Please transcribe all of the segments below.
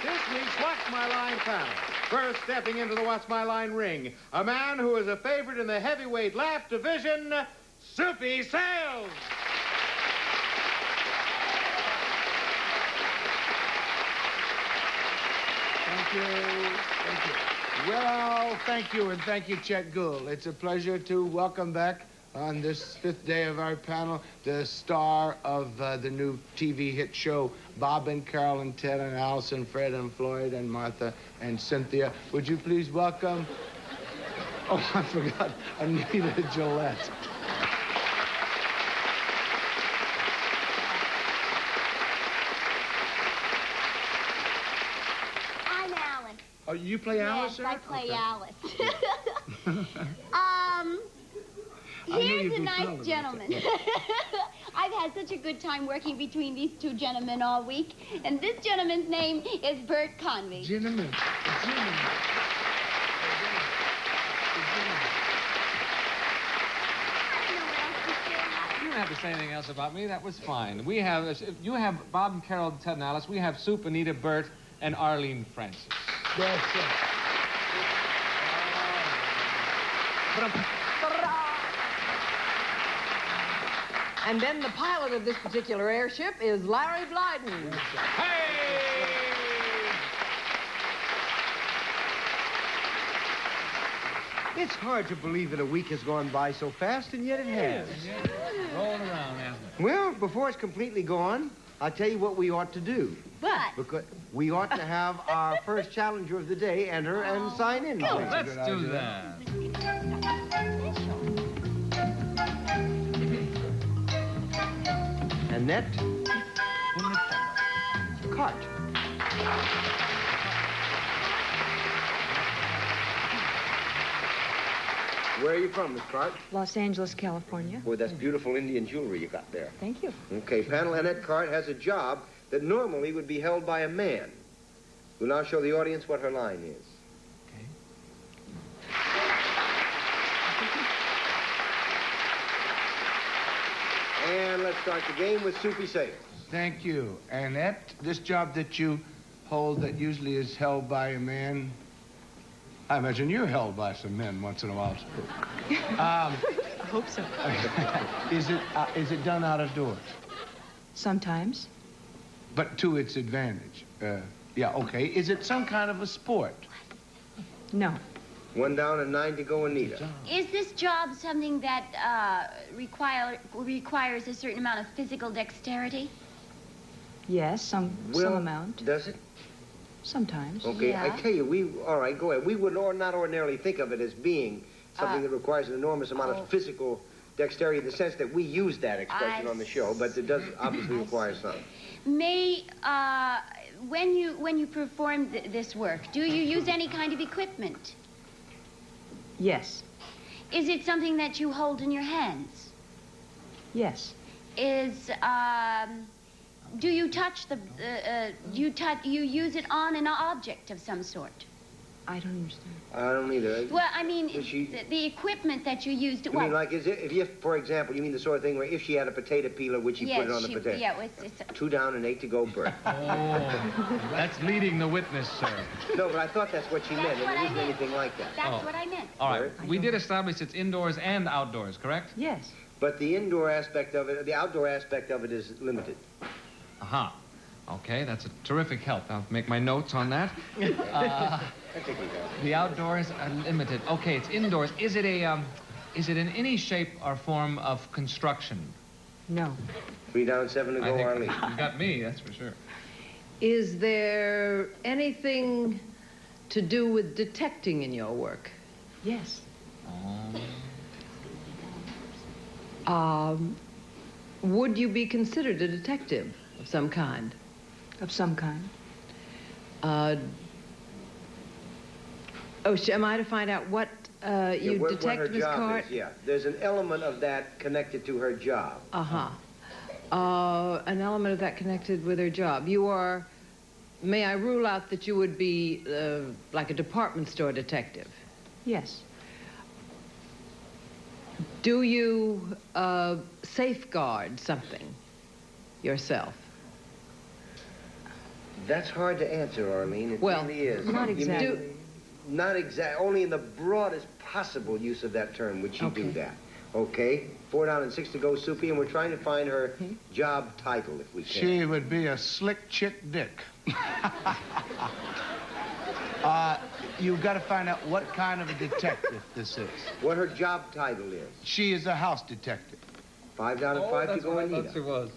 This week's What's My Line panel. First stepping into the What's My Line ring, a man who is a favorite in the heavyweight laugh division, Soupy Sales. Thank you. Thank you. Well, thank you, and thank you, Chet Gould. It's a pleasure to welcome back on this fifth day of our panel the star of the new TV hit show, Bob and Carol and Ted and Allison, Fred and Floyd and Martha and Cynthia. Would you please welcome... Oh, I forgot, Anita Gillette. I'm Alice. Oh, you play Alice, sir? Yes, I play Okay. Alice. I knew Here's you'd a be nice thrilled about gentleman. that. I've had such a good time working between these two gentlemen all week. And this gentleman's name is Bert Convy. Gentlemen. You don't have to say anything else about me. That was fine. We have, if you have Bob and Carol, Ted and Alice. We have Soup, Anita, Bert, and Arlene Francis. That's it. And then the pilot of this particular airship is Larry Blyden. Hey! It's hard to believe that a week has gone by so fast, and yet it has. Rolling around, hasn't it? Well, before it's completely gone, I'll tell you what we ought to do. What? Because we ought to have our first challenger of the day enter and sign in. Oh, please. let's do that. Annette Cart. Where are you from, Miss Cart? Los Angeles, California. Boy, that's beautiful Indian jewelry you got there. Thank you. Okay, panel, Annette Cart has a job that normally would be held by a man. We'll now show the audience what her line is. And let's start the game with Soupy Sales. Thank you. Annette, this job that you hold that usually is held by a man, I imagine you're held by some men once in a while. I hope so. Is it done out of doors? Sometimes. But to its advantage. Yeah, okay. Is it some kind of a sport? No. 1 down and 9 to go, Anita. Is this job something that requires a certain amount of physical dexterity? Yes, some amount. Does it? Sometimes. Okay, Yeah. I tell you, all right, go ahead. We would not ordinarily think of it as being something that requires an enormous amount of physical dexterity in the sense that we use that expression on the show, but it does obviously require some. When you perform this work, do you use any kind of equipment? Yes. Is it something that you hold in your hands? Yes. Do you touch you use it on an object of some sort? I don't understand. I don't either. Well, I mean, Is she- the equipment that you use to... You mean like, if you, for example, you mean the sort of thing where if she had a potato peeler, would she put it on the potato? Yeah, it's 2 down and 8 to go, Bert. Oh, that's leading the witness, sir. No, but I thought that's what she meant, and what it I isn't meant. anything like that. That's what I meant. All right. We did establish it's indoors and outdoors, correct? Yes. But the indoor aspect of it, the outdoor aspect of it is limited. Aha. Okay, that's a terrific help. I'll make my notes on that. I think we got it. The outdoors are limited. Okay, it's indoors. Is it in any shape or form of construction? No. 3 down, 7 to I go, think Arlene. you got me, that's for sure. Is there anything to do with detecting in your work? Yes. Would you be considered a detective of some kind? Of some kind. Am I to find out what you what detect, her Miss job Cart? is, yeah. There's an element of that connected to her job. An element of that connected with her job. You are... May I rule out that you would be like a department store detective? Yes. Do you safeguard something yourself? That's hard to answer, Arlene. It Well, really is. Not You mean- exactly. Not exact. Only in the broadest possible use of that term would she do that. Okay? 4 down and 6 to go, Soupy, and we're trying to find her job title, if we can. She would be a slick chick dick. You've got to find out what kind of a detective this is. What her job title is. She is a house detective. 5 down and 5 to go, Anita. That's what it was.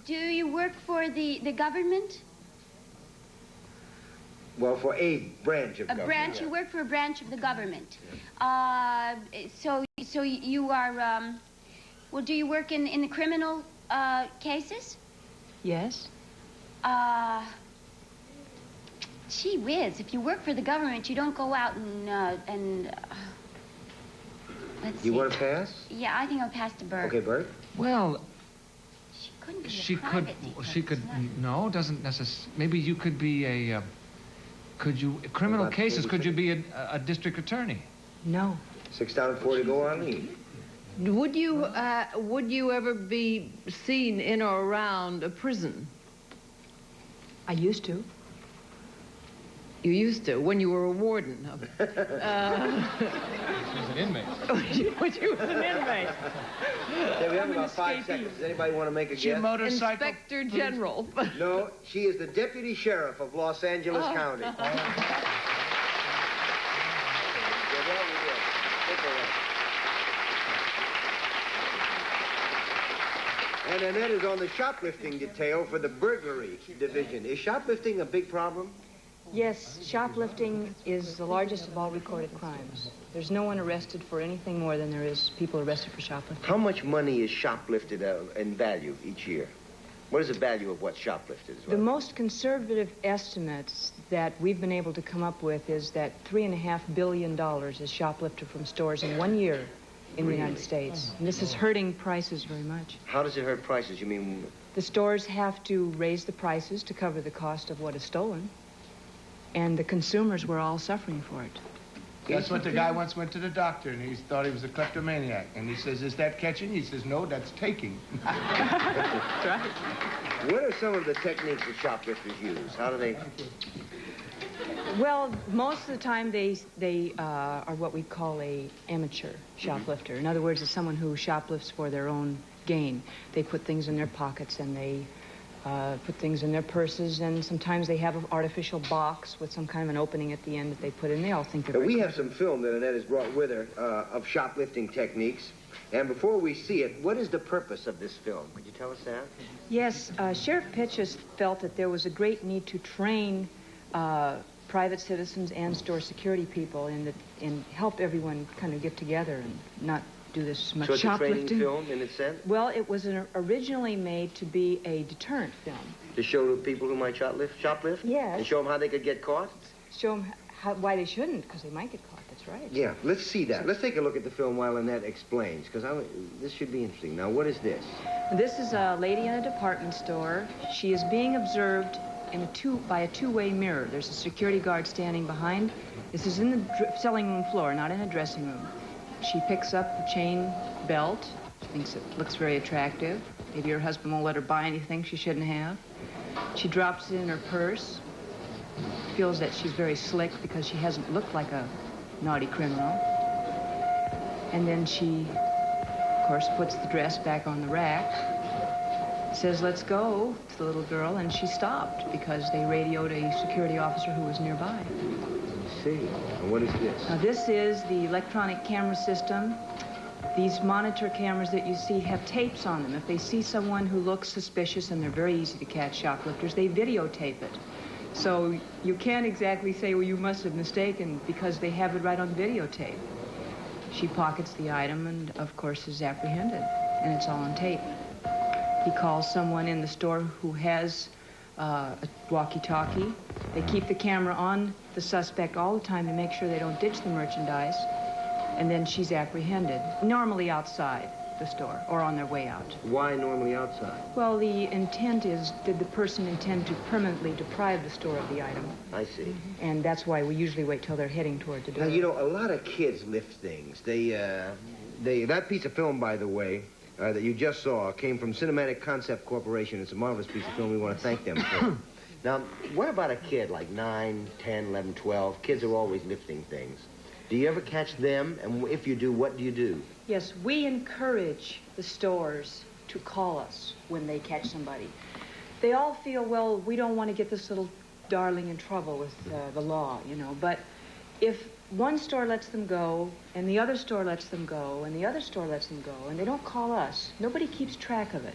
Do you work for the government? Well, for a branch of A government. branch? You work for a branch of the government. So you are, well, do you work in the criminal cases? Yes. Gee whiz, if you work for the government, you don't go out and let's see. You want to pass? Yeah, I think I'll pass to Bert. Okay, Bert. Well, She couldn't be she a could, private detective, she could, isn't no, doesn't necessarily, maybe you could be a, could you, criminal About cases, 40 could you be a district attorney? No. 6 down and 4 to go, Arlene. Would you ever be seen in or around a prison? I used to. You used to, when you were a warden. She's an inmate. When you was an inmate. Okay, we have about 5 seconds. Does anybody want to make a She guess? motorcycle. Inspector General. No, she is the deputy sheriff of Los Angeles County. Yeah, well, we did. Simple one. And Annette is on the shoplifting detail for the burglary division. Is shoplifting a big problem? Yes, shoplifting is the largest of all recorded crimes. There's no one arrested for anything more than there is people arrested for shoplifting. How much money is shoplifted in value each year? What is the value of what's shoplifted? The most conservative estimates that we've been able to come up with is that $3.5 billion is shoplifted from stores in 1 year in the United States. And this is hurting prices very much. How does it hurt prices? You mean... The stores have to raise the prices to cover the cost of what is stolen. And the consumers were all suffering for it. That's what the guy once went to the doctor, and he thought he was a kleptomaniac. And he says, is that catching? He says, no, that's taking. That's right. What are some of the techniques that shoplifters use? How do they... Well, most of the time they are what we call a amateur shoplifter. In other words, it's someone who shoplifts for their own gain. They put things in their pockets and they put things in their purses, and sometimes they have an artificial box with some kind of an opening at the end that they put in. They all think they're very We have some film that Annette has brought with her of shoplifting techniques. And before we see it, what is the purpose of this film? Could you tell us that? Yes, Sheriff Pitches felt that there was a great need to train private citizens and store security people and help everyone kind of get together and not do this much So it's a shoplifting. training film, in its sense? Well, it was originally made to be a deterrent film. To show the people who might shoplift? Yes. And show them how they could get caught? Show them why they shouldn't, because they might get caught. That's right. Yeah, let's see that. Let's take a look at the film while Annette explains, because this should be interesting. Now, what is this? This is a lady in a department store. She is being observed by a two-way mirror. There's a security guard standing behind. This is in the selling room floor, not in a dressing room. She picks up a chain belt. She thinks it looks very attractive. Maybe her husband won't let her buy anything she shouldn't have. She drops it in her purse. Feels that she's very slick because she hasn't looked like a naughty criminal. And then she, of course, puts the dress back on the rack. Says, let's go, to the little girl, and she stopped because they radioed a security officer who was nearby. Let's see. And what is this? Now, this is the electronic camera system. These monitor cameras that you see have tapes on them. If they see someone who looks suspicious, and they're very easy to catch shoplifters, they videotape it. So you can't exactly say, well, you must have mistaken, because they have it right on videotape. She pockets the item and, of course, is apprehended, and it's all on tape. He calls someone in the store who has a walkie-talkie. They keep the camera on the suspect all the time to make sure they don't ditch the merchandise, and then she's apprehended, normally outside the store or on their way out. Why normally outside? Well, the intent is, did the person intend to permanently deprive the store of the item? I see. And that's why we usually wait till they're heading toward the door. Now, you know, a lot of kids lift things. That piece of film, by the way, that you just saw came from Cinematic Concept Corporation. It's a marvelous piece of film. We want to thank them for it. Now, what about a kid like 9, 10, 11, 12? Kids are always lifting things. Do you ever catch them? And if you do, what do you do? Yes, we encourage the stores to call us when they catch somebody. They all feel, well, we don't want to get this little darling in trouble with the law, you know. But if one store lets them go, and the other store lets them go, and the other store lets them go, and they don't call us, nobody keeps track of it.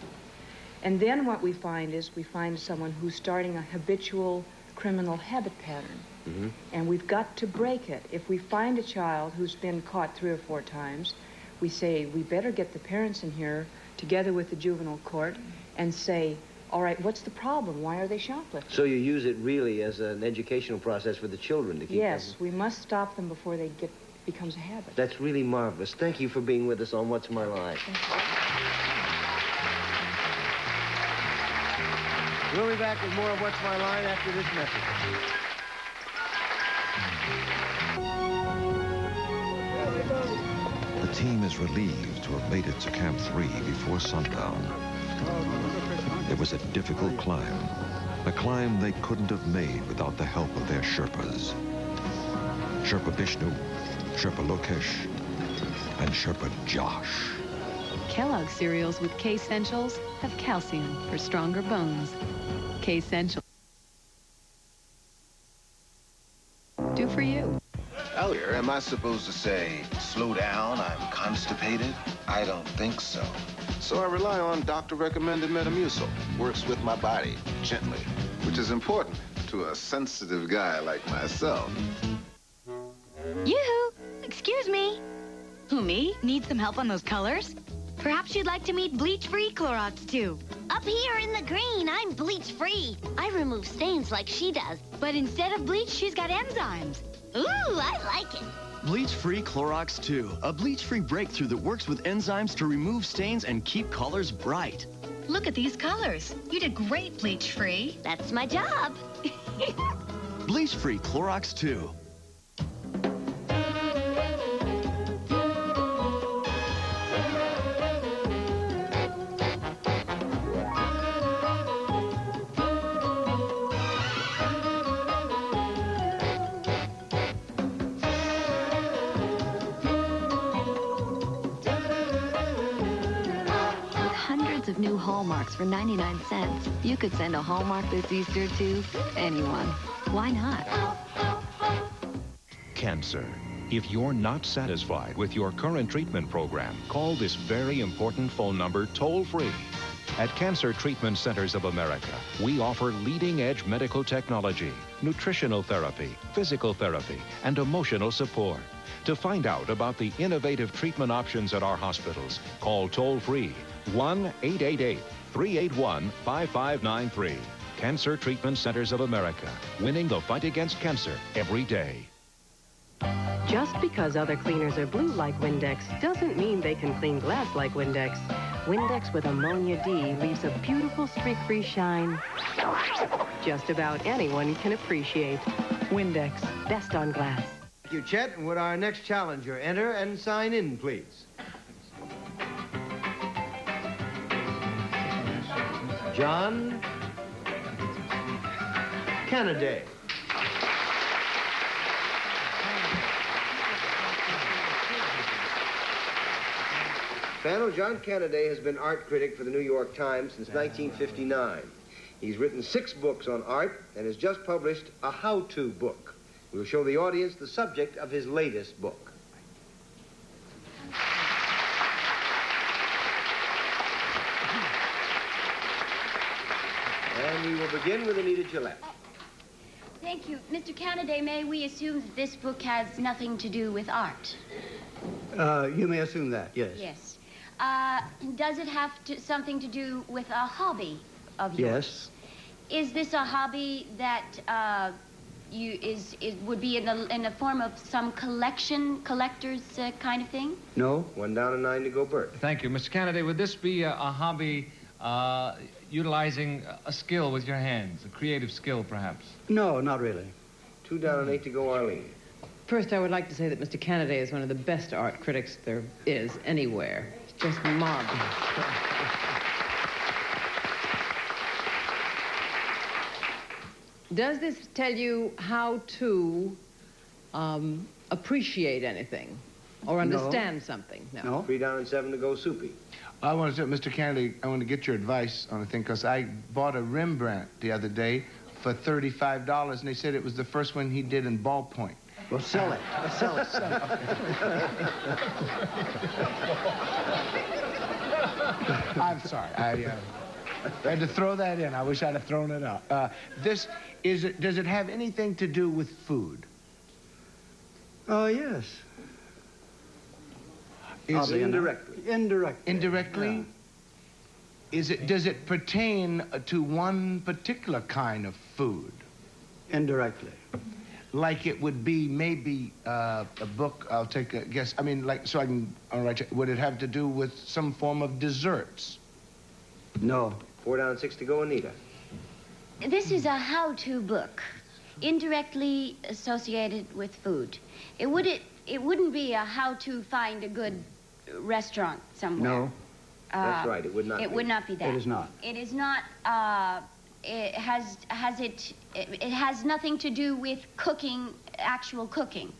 And then what we find is we find someone who's starting a habitual criminal habit pattern. Mm-hmm. And we've got to break it. If we find a child who's been caught 3 or 4 times, we say, we better get the parents in here together with the juvenile court and say, all right, what's the problem? Why are they shoplifting? So you use it really as an educational process for the children to keep Yes, them. we must stop them before they becomes a habit. That's really marvelous. Thank you for being with us on What's My Line. We'll be back with more of What's My Line after this message. The team is relieved to have made it to Camp 3 before sundown. It was a difficult climb, a climb they couldn't have made without the help of their Sherpas. Sherpa Vishnu, Sherpa Lokesh, and Sherpa Josh. Kellogg cereals with K-Essentials have calcium for stronger bones. K-Essentials. Do for you. Elliot, am I supposed to say, slow down, I'm constipated? I don't think so. So I rely on doctor-recommended Metamucil. Works with my body, gently, which is important to a sensitive guy like myself. Yoo-hoo! Excuse me. Who, me? Need some help on those colors? Perhaps you'd like to meet bleach-free Clorox, too. Up here in the green, I'm bleach-free. I remove stains like she does. But instead of bleach, she's got enzymes. Ooh, I like it. Bleach-free Clorox 2, a bleach-free breakthrough that works with enzymes to remove stains and keep colors bright. Look at these colors. You did great, bleach-free. That's my job. Bleach-free Clorox 2. Of new Hallmarks for 99 cents. You could send a Hallmark this Easter to anyone. Why not? Cancer. If you're not satisfied with your current treatment program, call this very important phone number toll-free. At Cancer Treatment Centers of America, we offer leading-edge medical technology, nutritional therapy, physical therapy, and emotional support. To find out about the innovative treatment options at our hospitals, call toll-free 1-888-381-5593. Cancer Treatment Centers of America, winning the fight against cancer every day. Just because other cleaners are blue like Windex doesn't mean they can clean glass like Windex. Windex with Ammonia D leaves a beautiful streak-free shine just about anyone can appreciate. Windex, best on glass. Thank you, Chet. And would our next challenger enter and sign in, please? John Kennedy. Panel, John Kennedy has been art critic for the New York Times since 1959. He's written 6 books on art and has just published a how-to book. We'll show the audience the subject of his latest book. And we will begin with Anita Gillette. Thank you. Mr. Kennedy, may we assume that this book has nothing to do with art? You may assume that, yes. Yes. Does it have something to do with a hobby of yours? Yes. Is this a hobby that would be in the form of some collector's kind of thing? No. 1 down and 9 to go, Bert. Thank you. Mr. Kennedy, would this be a hobby utilizing a skill with your hands, a creative skill, perhaps? No, not really. 2 down and 8 to go, Arlene. First, I would like to say that Mr. Kennedy is one of the best art critics there is anywhere. He's just marvelous. Does this tell you how to appreciate anything or understand something? No. 3 down and 7 to go, Soupy. I want to say, Mr. Kennedy, I want to get your advice on a thing, because I bought a Rembrandt the other day for $35, and they said it was the first one he did in ballpoint. Well, sell it. Sell it. I'm sorry. I had to throw that in. I wish I'd have thrown it out. Does it have anything to do with food? Oh, yes. Is it indirectly? Indirectly. Indirectly? Yeah. Does it pertain to one particular kind of food? Indirectly. Like it would be maybe a book, I'll take a guess. I mean, like, so I can, all right, would it have to do with some form of desserts? No. 4 down, 6 to go, Anita. This is a how-to book, indirectly associated with food. It wouldn't be a how to find a good restaurant somewhere. No. That's right, it would not be. It would not be that. It is not. It is not, it has nothing to do with cooking, actual cooking.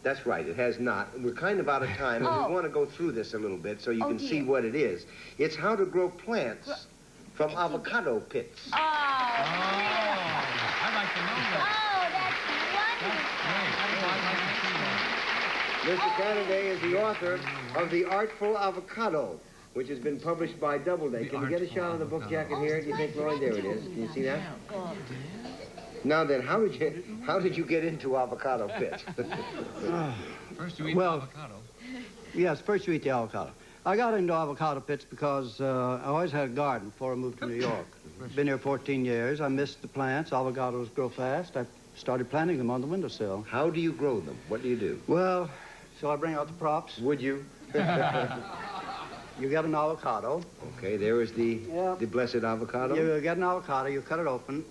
That's right, it has not. We're kind of out of time, and we want to go through this a little bit so you can see what it is. It's how to grow plants from avocado pits. Oh, I'd like to know that. Oh, that's wonderful. Mr. Kennedy is the author of The Artful Avocado, which has been published by Doubleday. Can you get a shot of the book jacket here? Do you think, Lloyd? There it is. Can you see that? Now then, how did you get into avocado pits? First you eat Well, avocado. Yes, first you eat the avocado. I got into avocado pits because I always had a garden before I moved to New York. Been here 14 years. I missed the plants. Avocados grow fast. I started planting them on the windowsill. How do you grow them? What do you do? Well, shall I bring out the props? Would you? You get an avocado. Okay, there is the blessed avocado. You get an avocado, you cut it open.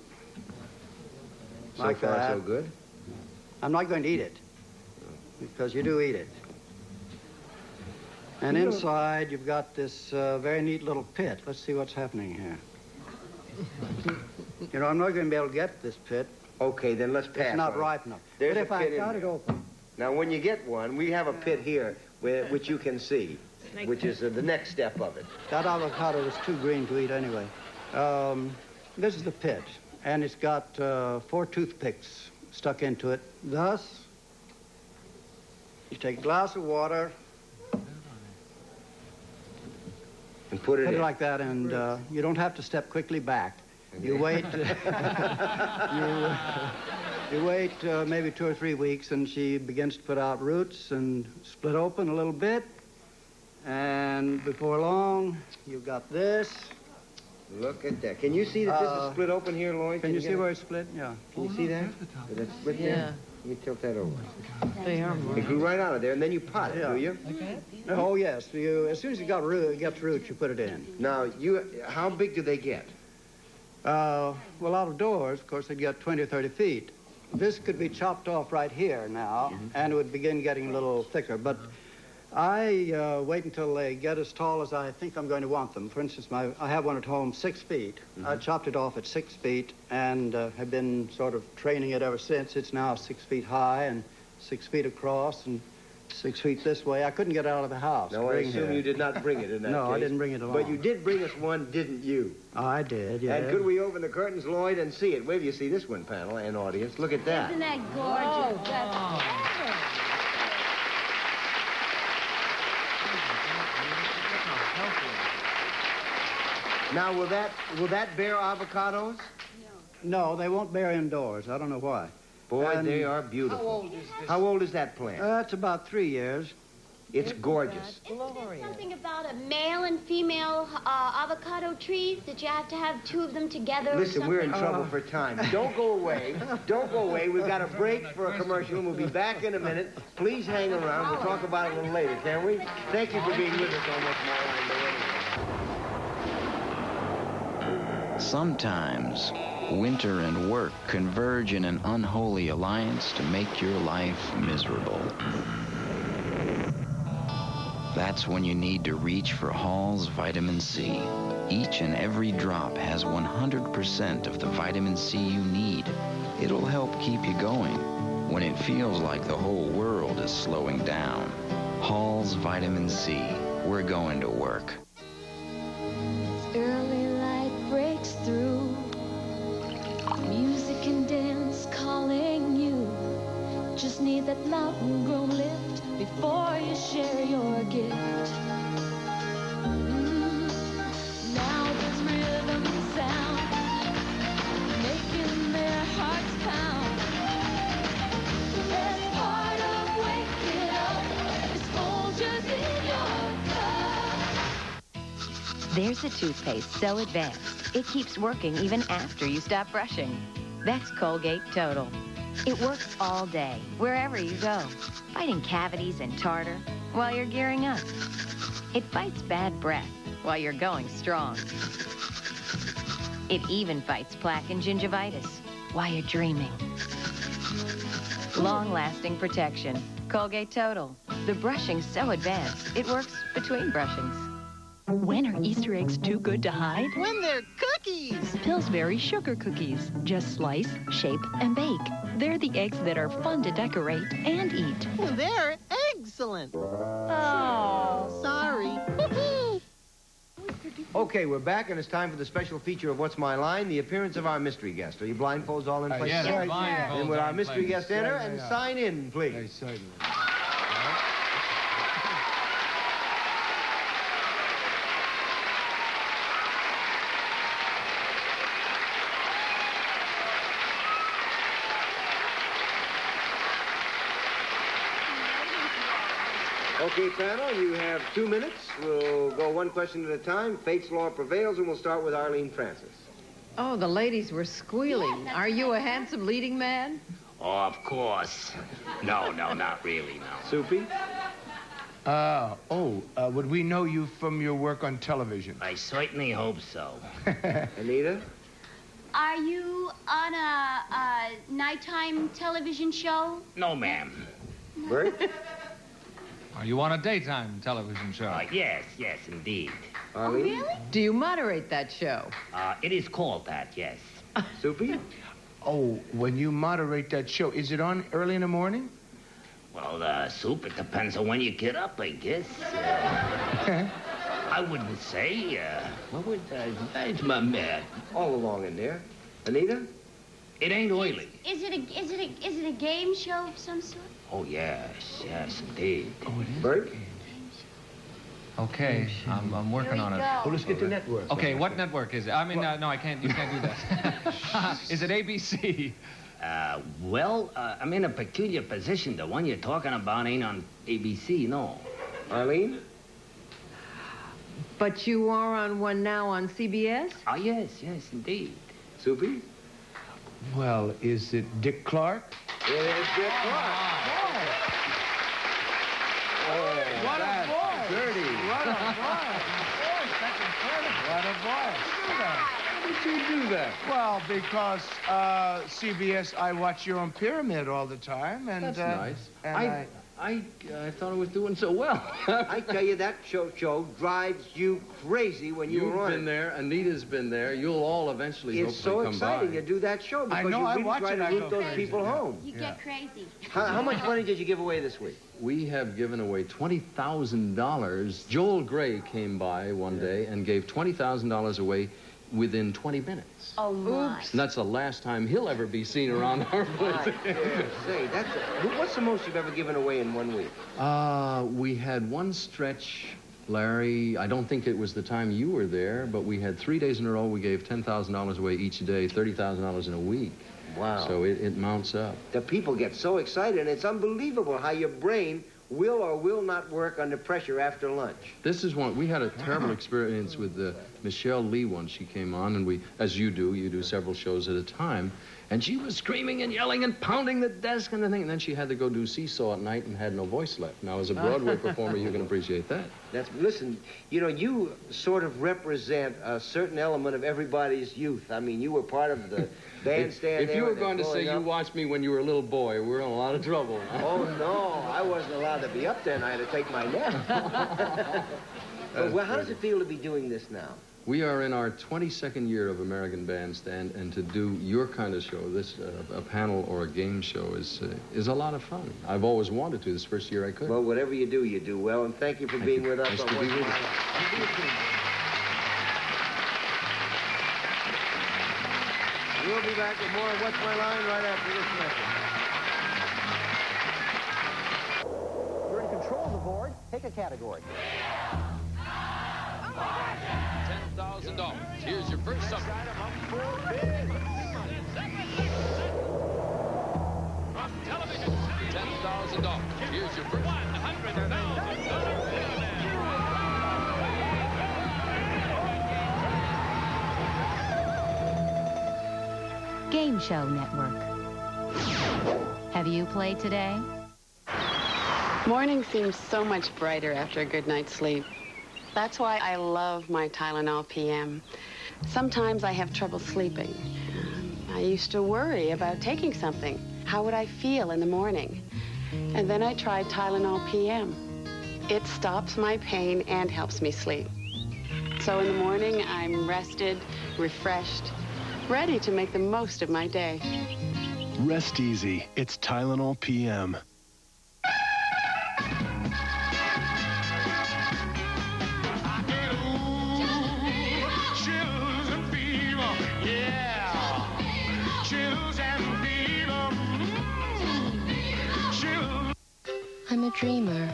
So like far, that. so good. I'm not going to eat it, because you do eat it. And inside, you've got this very neat little pit. Let's see what's happening here. You know, I'm not going to be able to get this pit. Okay, then let's pass. It's not on ripe enough. There's but a if I pit in got there. it open... Now, when you get one, we have a pit here which you can see, which is the next step of it. That avocado is too green to eat anyway. This is the pit, and it's got 4 toothpicks stuck into it. Thus, you take a glass of water... And put it in. like that, and you don't have to step quickly back. You wait. You wait maybe 2 or 3 weeks, and she begins to put out roots and split open a little bit. And before long, you've got this. Look at that. Can you see that this is split open here, Lloyd? Can you see where it's split? Yeah. Can you see that? That's split there? Let me tilt that over. They are It grew right out of there, and then you pot it, do you? Oh, yes. As soon as it gets roots, you put it in. Now, how big do they get? Well, out of doors, of course, they'd get 20 or 30 feet. This could be chopped off right here now, and it would begin getting a little thicker. But I wait until they get as tall as I think I'm going to want them. For instance, I have one at home 6 feet. I chopped it off at 6 feet and have been sort of training it ever since. It's now 6 feet high and 6 feet across and 6 feet this way. I couldn't get it out of the house. No, I assume you did not bring it in that No, case. I didn't bring it along. But you did bring us one, didn't you? I did, yeah. And could we open the curtains, Lloyd, and see it? Wait till you see this one, panel and audience. Look at that. Isn't that gorgeous? Now, will that bear avocados? No, they won't bear indoors. I don't know why. Boy, they are beautiful. How old is this? How old is that plant? It's about 3 years. It's gorgeous. Something about a male and female avocado trees that you have to have 2 of them together. Listen, we're in trouble for time. Don't go away. Don't go away. We've got a break for a commercial, and we'll be back in a minute. Please hang around. We'll talk about it a little later, can we? Thank you for being with us on What's My Line. Sometimes winter and work converge in an unholy alliance to make your life miserable. That's when you need to reach for Hall's Vitamin C. Each and every drop has 100% of the vitamin C you need. It'll help keep you going when it feels like the whole world is slowing down. Hall's Vitamin C. We're going to work. Early light breaks through. Music and dance calling you. Just need that mountain grown lift before you share your gift. Now there's rhythm and sound making their hearts pound. There's part of waking up is Folgers in your cup. There's a toothpaste so advanced, it keeps working even after you stop brushing. That's Colgate Total. It works all day, wherever you go, fighting cavities and tartar while you're gearing up. It fights bad breath while you're going strong. It even fights plaque and gingivitis while you're dreaming. Long-lasting protection. Colgate Total. The brushing's so advanced, it works between brushings. When are Easter eggs too good to hide? When they're cookies! Pillsbury sugar cookies. Just slice, shape, and bake. They're the eggs that are fun to decorate and eat. They're excellent. Oh. Sorry. Okay, we're back, and it's time for the special feature of What's My Line, the appearance of our mystery guest. Are you blindfolds all in place? Yes, Then blindfolds would are our in mystery place. guest enter and sign in, please? Yes, certainly. Okay, panel, you have 2 minutes. We'll go one question at a time. Fate's law prevails, and we'll start with Arlene Francis. Oh, the ladies were squealing. Are you a handsome leading man? Oh, of course. No, not really, no. Soupy? Would we know you from your work on television? I certainly hope so. Anita? Are you on a nighttime television show? No, ma'am. Bert? Are you on a daytime television show? Yes, indeed. Oh, really? Do you moderate that show? It is called that, yes. Soupy? Oh, when you moderate that show, is it on early in the morning? Well, Soup, it depends on when you get up, I guess. I wouldn't say, it's my man. All along in there. Anita? It ain't oily. Is it a game show of some sort? Oh, yes, indeed. Oh, it is? Bert? Okay, I'm working on it. Well, let's get the network. Okay, what network is it? I mean, no, I can't. You can't do that. Is it ABC? I'm in a peculiar position. The one you're talking about ain't on ABC, no. Arlene? But you are on one now on CBS? Oh, yes, indeed. Soupy? Well, is it Dick Clark? It is Dick Clark. What a voice! Dirty. What a voice! That's incredible. What a voice! How did you do that? Well, because CBS, I watch your own Pyramid all the time, and That's nice. And I thought it was doing so well. I tell you, that show drives you crazy when you're on. You've been there. Anita's been there. You'll all eventually It's so hopefully come exciting by. to do that show because you really try to root those people home. You get crazy. How much money did you give away this week? We have given away $20,000. Joel Gray came by one day and gave $20,000 away within 20 minutes. Oh, my. And that's the last time he'll ever be seen around our place. Say, what's the most you've ever given away in 1 week? We had one stretch, Larry, I don't think it was the time you were there, but we had 3 days in a row we gave $10,000 away each day, $30,000 in a week. Wow. So it mounts up. The people get so excited, and it's unbelievable how your brain will or will not work under pressure after lunch. This is one, we had a terrible experience with Michelle Lee once, she came on, and we, as you do several shows at a time, and she was screaming and yelling and pounding the desk and the thing, and then she had to go do Seesaw at night and had no voice left. Now, as a Broadway performer, you can appreciate that. Listen, you know, you sort of represent a certain element of everybody's youth. I mean, you were part of the bandstand. If you were going to say you watched me when you were a little boy, we're in a lot of trouble. Oh, no, I wasn't allowed to be up there, and I had to take my nap. Well, how does it feel to be doing this now? We are in our 22nd year of American Bandstand, and to do your kind of show, this a panel or a game show, is a lot of fun. I've always wanted to. This first year I could. Well, whatever you do well, and thank you for being with us. Nice to be with you. We'll be back with more of What's My Line right after this message. You're in control of the board. Pick a category. $10,000. Here's your first subject. From television. $10,000. Here's your first. Game Show Network. Have you played today? Morning seems so much brighter after a good night's sleep. That's why I love my Tylenol PM. Sometimes I have trouble sleeping. I used to worry about taking something. How would I feel in the morning? And then I tried Tylenol PM. It stops my pain and helps me sleep. So in the morning, I'm rested, refreshed, ready to make the most of my day. Rest easy. It's Tylenol PM. I'm a dreamer,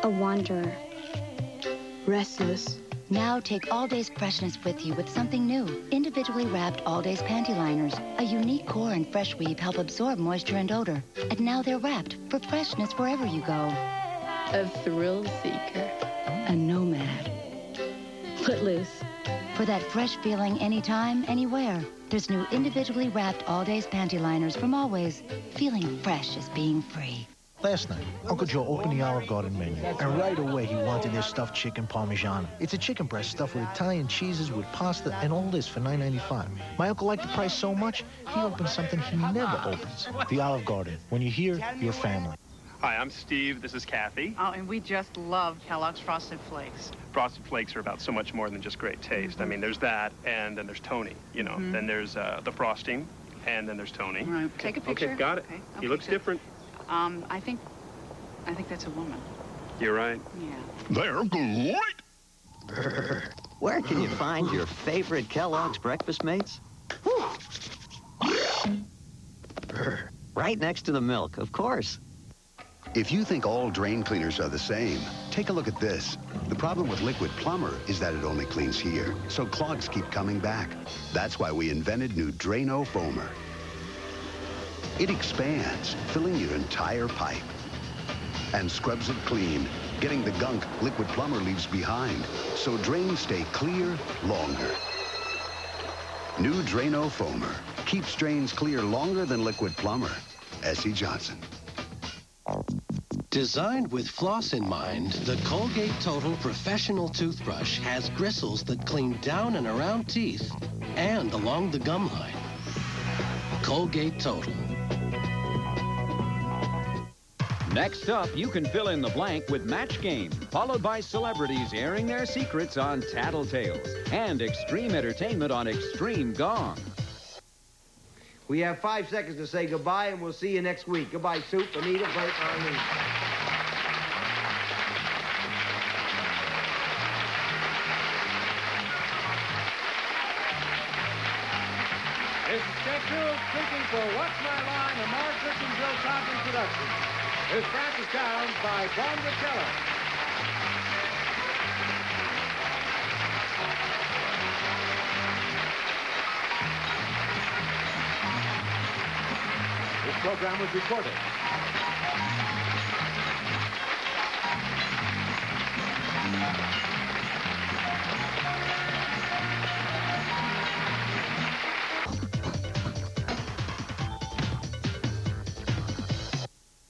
a wanderer, restless. Now take All Day's freshness with you with something new. Individually wrapped All Day's panty liners. A unique core and fresh weave help absorb moisture and odor. And now they're wrapped for freshness wherever you go. A thrill seeker, a nomad, footloose. For that fresh feeling anytime, anywhere. There's new individually wrapped All Day's panty liners from Always. Feeling fresh is being free. Last night, Uncle Joe opened the Olive Garden menu, and right away he wanted their stuffed chicken parmigiana. It's a chicken breast stuffed with Italian cheeses, with pasta, and all this for $9.95. My uncle liked the price so much, he opened something he never opens. The Olive Garden. When you're here, you're family. Hi, I'm Steve. This is Kathy. Oh, and we just love Kellogg's Frosted Flakes. Frosted Flakes are about so much more than just great taste. I mean, there's that, and then there's Tony, you know. Then there's the frosting, and then there's Tony. Right. Take a picture. Okay, got it. Okay. He looks different. I think that's a woman. You're right. Yeah. They're great. Where can you find your favorite Kellogg's breakfast mates? Right next to the milk, of course. If you think all drain cleaners are the same, take a look at this. The problem with Liquid Plumber is that it only cleans here, so clogs keep coming back. That's why we invented new Drano Foamer. It expands, filling your entire pipe, and scrubs it clean, getting the gunk Liquid Plumber leaves behind, so drains stay clear longer. New Drano Foamer keeps drains clear longer than Liquid Plumber. S.E. Johnson. Designed with floss in mind, the Colgate Total Professional Toothbrush has bristles that clean down and around teeth and along the gum line. Colgate Total. Next up, you can fill in the blank with Match Game, followed by celebrities airing their secrets on Tattletales and extreme entertainment on Extreme Gong. We have 5 seconds to say goodbye, and we'll see you next week. Goodbye, Soup, Anita, Bert, Arlene. This is Chet Gould speaking for What's My Line, a Mark Rich and Bill Thompson production. This Francis Downs by Bon Vitello. This program was recorded